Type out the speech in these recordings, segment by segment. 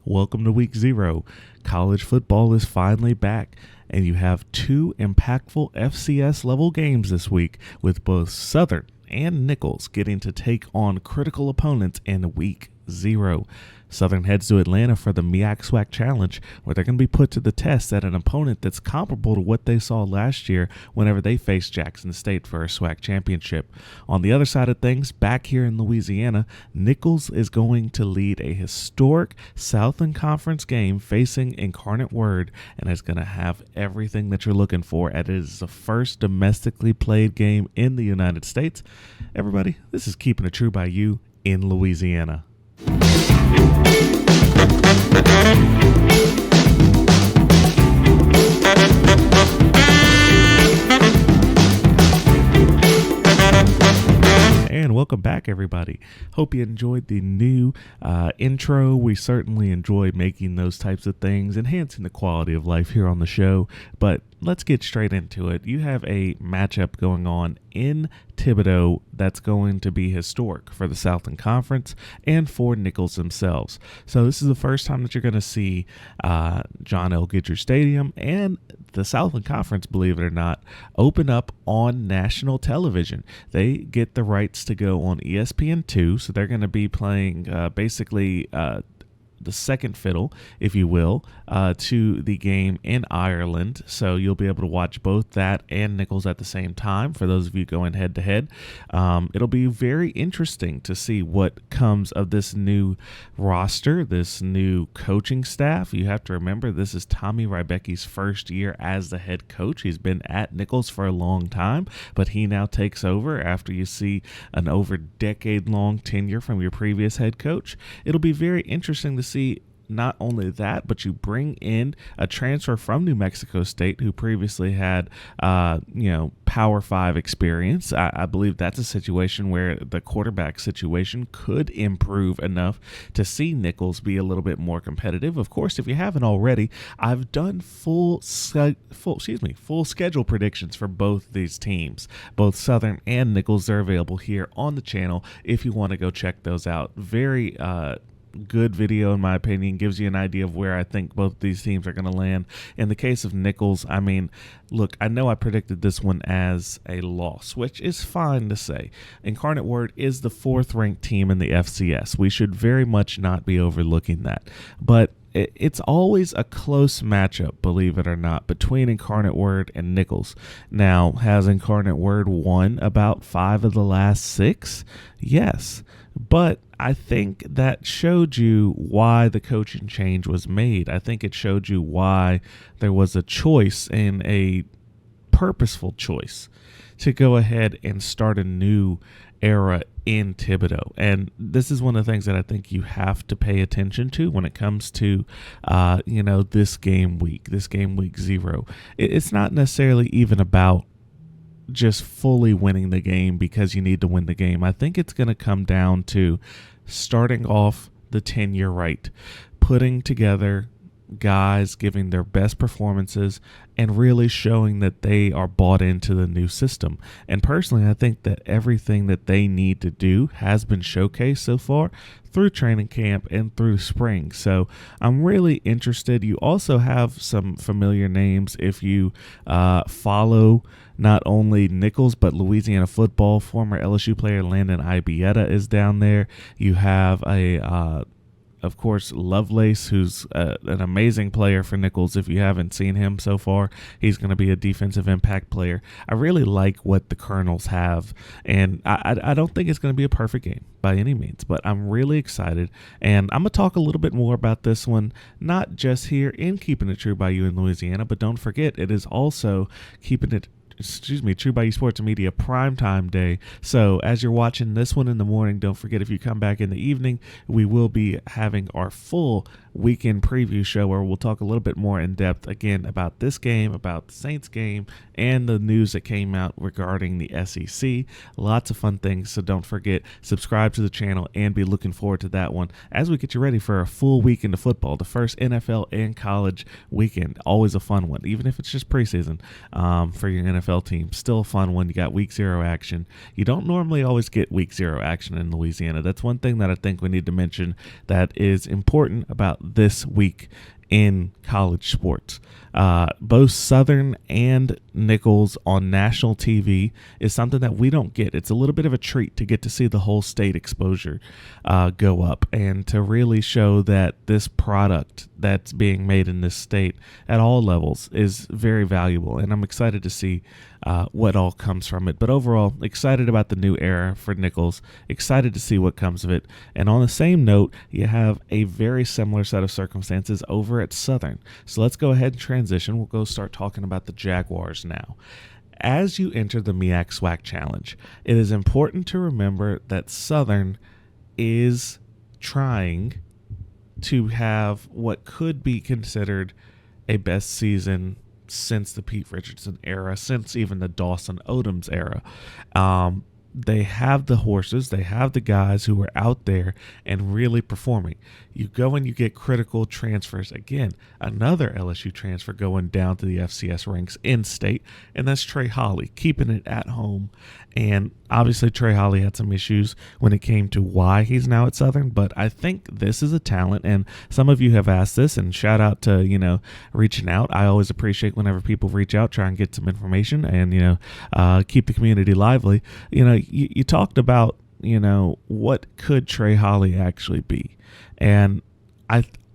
Welcome to week 0. College football is finally back, and you have 2 impactful FCS level games this week, with both Southern and Nicholls getting to take on critical opponents in week 0. Southern heads to Atlanta for the MEAC SWAC Challenge, where they're going to be put to the test at an opponent that's comparable to what they saw last year whenever they faced Jackson State for a SWAC Championship. On the other side of things, back here in Louisiana, Nicholls is going to lead a historic Southern Conference game facing Incarnate Word, and is going to have everything that you're looking for, as it is the first domestically played game in the United States. Everybody, this is Keeping It True by You in Louisiana. And welcome back, everybody. Hope you enjoyed the new intro. We certainly enjoy making those types of things, enhancing the quality of life here on the show. But let's get straight into it. You have a matchup going on in Thibodaux that's going to be historic for the Southern Conference and for Nicholls themselves. So this is the first time that you're going to see John L. Gidger Stadium and the Southern Conference, believe it or not, open up on national television. They get the rights to go on ESPN2, so they're going to be playing basically the second fiddle, if you will, to the game in Ireland. So you'll be able to watch both that and Nicholls at the same time for those of you going head to head. It'll be very interesting to see what comes of this new roster, this new coaching staff. You have to remember, this is Tommy Rybacki's first year as the head coach. He's been at Nicholls for a long time, but he now takes over after you see an over decade-long tenure from your previous head coach. It'll be very interesting to see not only that, but you bring in a transfer from New Mexico State who previously had, Power 5 experience. I believe that's a situation where the quarterback situation could improve enough to see Nicholls be a little bit more competitive. Of course, if you haven't already, I've done full schedule predictions for both these teams. Both Southern and Nicholls are available here on the channel if you want to go check those out. Very good video, in my opinion. Gives you an idea of where I think both these teams are going to land. In the case of Nicholls, I mean, look, I know I predicted this one as a loss, which is fine to say. Incarnate Word is the 4th ranked team in the FCS. We should very much not be overlooking that. But it's always a close matchup, believe it or not, between Incarnate Word and Nicholls. Now, has Incarnate Word won about 5 of the last 6? Yes. But I think that showed you why the coaching change was made. I think it showed you why there was a choice, and a purposeful choice, to go ahead and start a new era in Thibodaux. And this is one of the things that I think you have to pay attention to when it comes to, this game week 0. It's not necessarily even about just fully winning the game because you need to win the game. I think it's going to come down to starting off the tenure right, putting together guys giving their best performances and really showing that they are bought into the new system. And personally, I think that everything that they need to do has been showcased so far through training camp and through spring. So I'm really interested. You also have some familiar names if you follow not only Nicholls but Louisiana football. Former LSU player Landon Ibieta is down there. You have of course, Lovelace, who's an amazing player for Nicholls. If you haven't seen him so far, he's going to be a defensive impact player. I really like what the Colonels have, and I don't think it's going to be a perfect game by any means, but I'm really excited, and I'm going to talk a little bit more about this one, not just here in Keeping It True by You in Louisiana, but don't forget, it is also True by You Sports Media Primetime Day. So as you're watching this one in the morning, don't forget, if you come back in the evening, we will be having our full weekend preview show where we'll talk a little bit more in depth again about this game, about the Saints game, and the news that came out regarding the SEC. Lots of fun things, so don't forget, subscribe to the channel and be looking forward to that one as we get you ready for a full weekend of football, the first NFL and college weekend. Always a fun one, even if it's just preseason for your NFL NFL team. Still a fun one. You got week 0 action. You don't normally always get week 0 action in Louisiana. That's one thing that I think we need to mention that is important about this week in college sports. Both Southern and Nicholls on national TV is something that we don't get. It's a little bit of a treat to get to see the whole state exposure go up and to really show that this product that's being made in this state at all levels is very valuable. And I'm excited to see what all comes from it. But overall, excited about the new era for Nicholls, excited to see what comes of it. And on the same note, you have a very similar set of circumstances over at Southern. So let's go ahead and transition. We'll go start talking about the Jaguars now. As you enter the MEAC SWAC Challenge, it is important to remember that Southern is trying to have what could be considered a best season since the Pete Richardson era, since even the Dawson Odoms era. They have the horses, they have the guys who are out there and really performing. You go and you get critical transfers. Again, another LSU transfer going down to the FCS ranks in state, and that's Trey Holly, keeping it at home. And obviously Trey Holly had some issues when it came to why he's now at Southern, but I think this is a talent, and some of you have asked this, and shout out to, reaching out. I always appreciate whenever people reach out, try and get some information and, keep the community lively. You talked about, what could Trey Holly actually be? And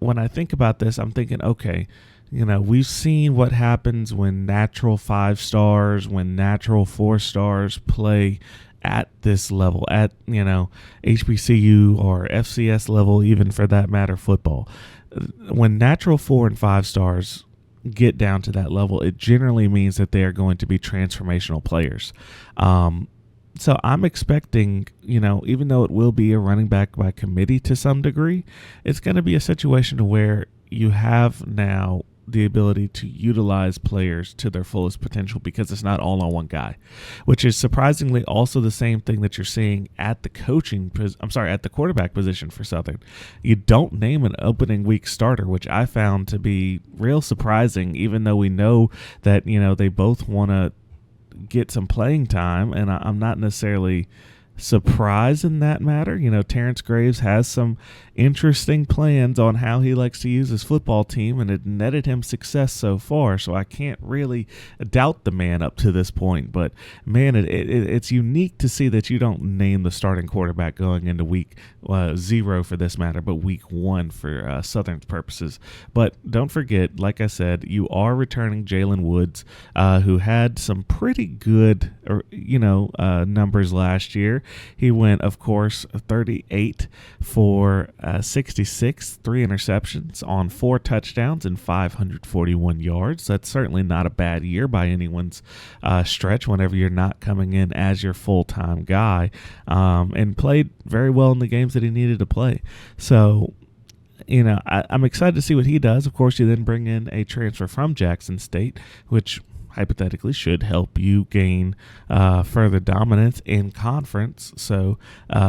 when I think about this, I'm thinking, okay, we've seen what happens when natural 5 stars, when natural 4 stars play at this level, at, HBCU or FCS level, even for that matter, football. When natural 4 and 5 stars get down to that level, it generally means that they are going to be transformational players. So I'm expecting, even though it will be a running back by committee to some degree, it's going to be a situation where you have now the ability to utilize players to their fullest potential because it's not all on one guy, which is surprisingly also the same thing that you're seeing at the at the quarterback position for Southern. You don't name an opening week starter, which I found to be real surprising, even though we know that, they both want to get some playing time, and I'm not necessarily surprised in that matter. Terrence Graves has some interesting plans on how he likes to use his football team, and it netted him success so far, so I can't really doubt the man up to this point. But man, it's unique to see that you don't name the starting quarterback going into week 0 for this matter, but week 1 for Southern's purposes. But don't forget, like I said, you are returning Jalen Woods, who had some pretty good numbers last year. He went, of course, 38 for 66, 3 interceptions on 4 touchdowns and 541 yards. That's certainly not a bad year by anyone's stretch whenever you're not coming in as your full-time guy, and played very well in the games that he needed to play. So, I'm excited to see what he does. Of course, you then bring in a transfer from Jackson State, which hypothetically should help you gain further dominance in conference. So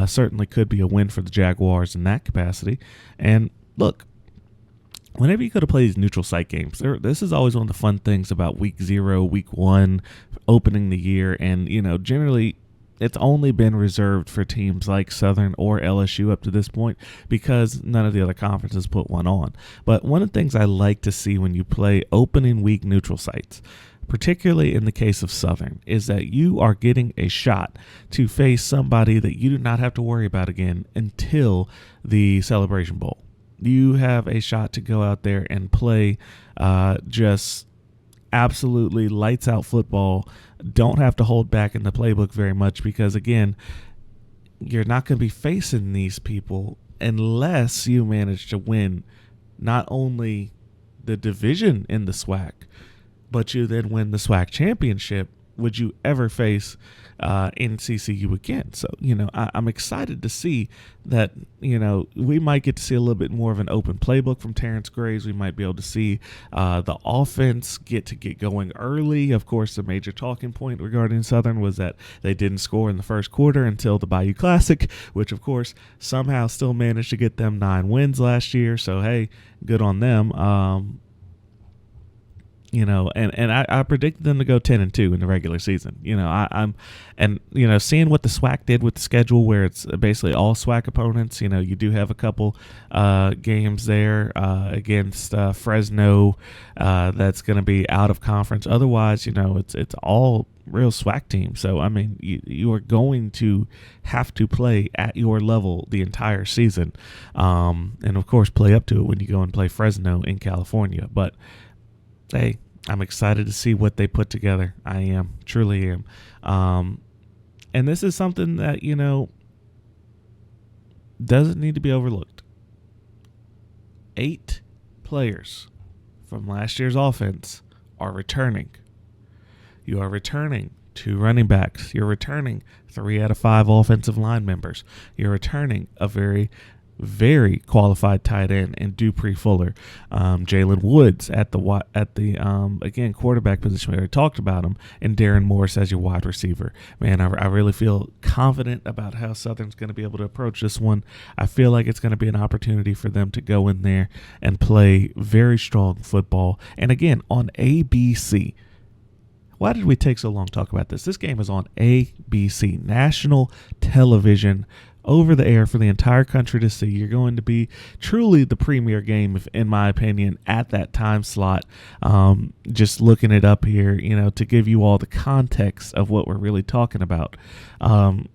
certainly could be a win for the Jaguars in that capacity. And look, whenever you go to play these neutral site games, this is always one of the fun things about week 0, week 1, opening the year. And, generally it's only been reserved for teams like Southern or LSU up to this point because none of the other conferences put one on. But one of the things I like to see when you play opening week neutral sites, particularly in the case of Southern, is that you are getting a shot to face somebody that you do not have to worry about again until the Celebration Bowl. You have a shot to go out there and play just absolutely lights out football. Don't have to hold back in the playbook very much because, again, you're not going to be facing these people unless you manage to win not only the division in the SWAC, but you then win the SWAC Championship. Would you ever face NCCU again? So, I'm excited to see that, we might get to see a little bit more of an open playbook from Terrence Graves. We might be able to see the offense get going early. Of course, the major talking point regarding Southern was that they didn't score in the first quarter until the Bayou Classic, which, of course, somehow still managed to get them 9 wins last year. So, hey, good on them. And I predicted them to go 10-2 in the regular season. Seeing what the SWAC did with the schedule, where it's basically all SWAC opponents. You do have a couple games there against Fresno that's going to be out of conference. Otherwise, it's all real SWAC teams. So I mean, you are going to have to play at your level the entire season, and of course play up to it when you go and play Fresno in California. But hey, I'm excited to see what they put together. I am, truly am. And this is something that, doesn't need to be overlooked. 8 players from last year's offense are returning. You are returning 2 running backs. You're returning 3 out of 5 offensive line members. You're returning a very, very qualified tight end in Dupree Fuller, Jalen Woods at the again quarterback position. We already talked about him, and Darren Morris as your wide receiver. Man, I really feel confident about how Southern's going to be able to approach this one. I feel like it's going to be an opportunity for them to go in there and play very strong football. And again, on ABC. Why did we take so long to talk about this? This game is on ABC, national television, over the air for the entire country to see. You're going to be truly the premier game, in my opinion, at that time slot. Just looking it up here, to give you all the context of what we're really talking about.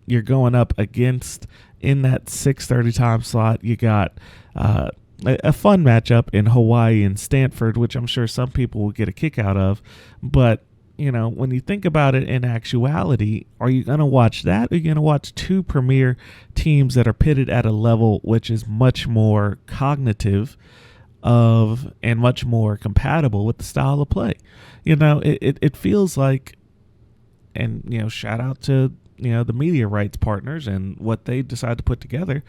You're going up against, in that 6:30 time slot, you got a fun matchup in Hawaii and Stanford, which I'm sure some people will get a kick out of. But when you think about it in actuality, are you going to watch that, or are you going to watch 2 premier teams that are pitted at a level which is much more cognitive and much more compatible with the style of play? It feels like, and shout out to the media rights partners and what they decide to put together,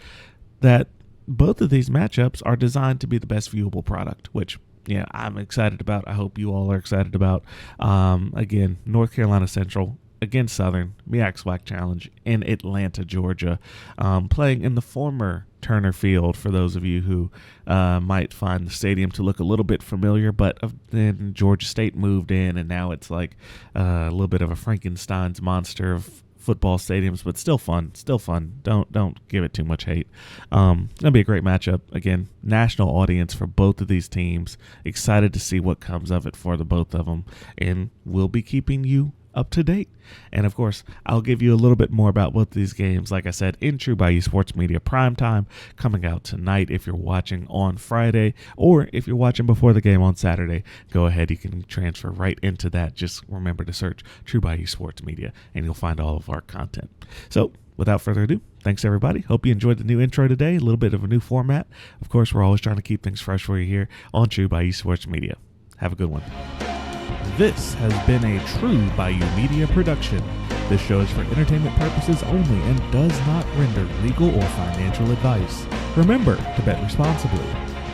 that both of these matchups are designed to be the best viewable product, which I'm excited about. I hope you all are excited about. Again, North Carolina Central against Southern, MEAC SWAC Challenge in Atlanta, Georgia, playing in the former Turner Field, for those of you who might find the stadium to look a little bit familiar. But then Georgia State moved in, and now it's like a little bit of a Frankenstein's monster of football stadiums, but still fun. Don't give it too much hate. Gonna be a great matchup. Again, national audience for both of these teams. Excited to see what comes of it for the both of them, and we'll be keeping you up to date. And of course, I'll give you a little bit more about both these games, like I said, in True Bayou Sports Media Primetime, coming out tonight if you're watching on Friday, or if you're watching before the game on Saturday, go ahead, you can transfer right into that. Just remember to search True Bayou Sports Media, and you'll find all of our content. So without further ado, thanks everybody. Hope you enjoyed the new intro today, a little bit of a new format. Of course, we're always trying to keep things fresh for you here on True Bayou Sports Media. Have a good one. This has been a True Bayou Media production. This show is for entertainment purposes only and does not render legal or financial advice. Remember to bet responsibly.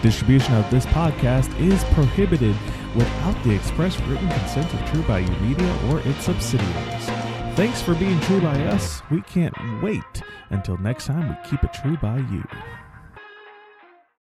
Distribution of this podcast is prohibited without the express written consent of True Bayou Media or its subsidiaries. Thanks for being true by us. We can't wait until next time we keep it true by you.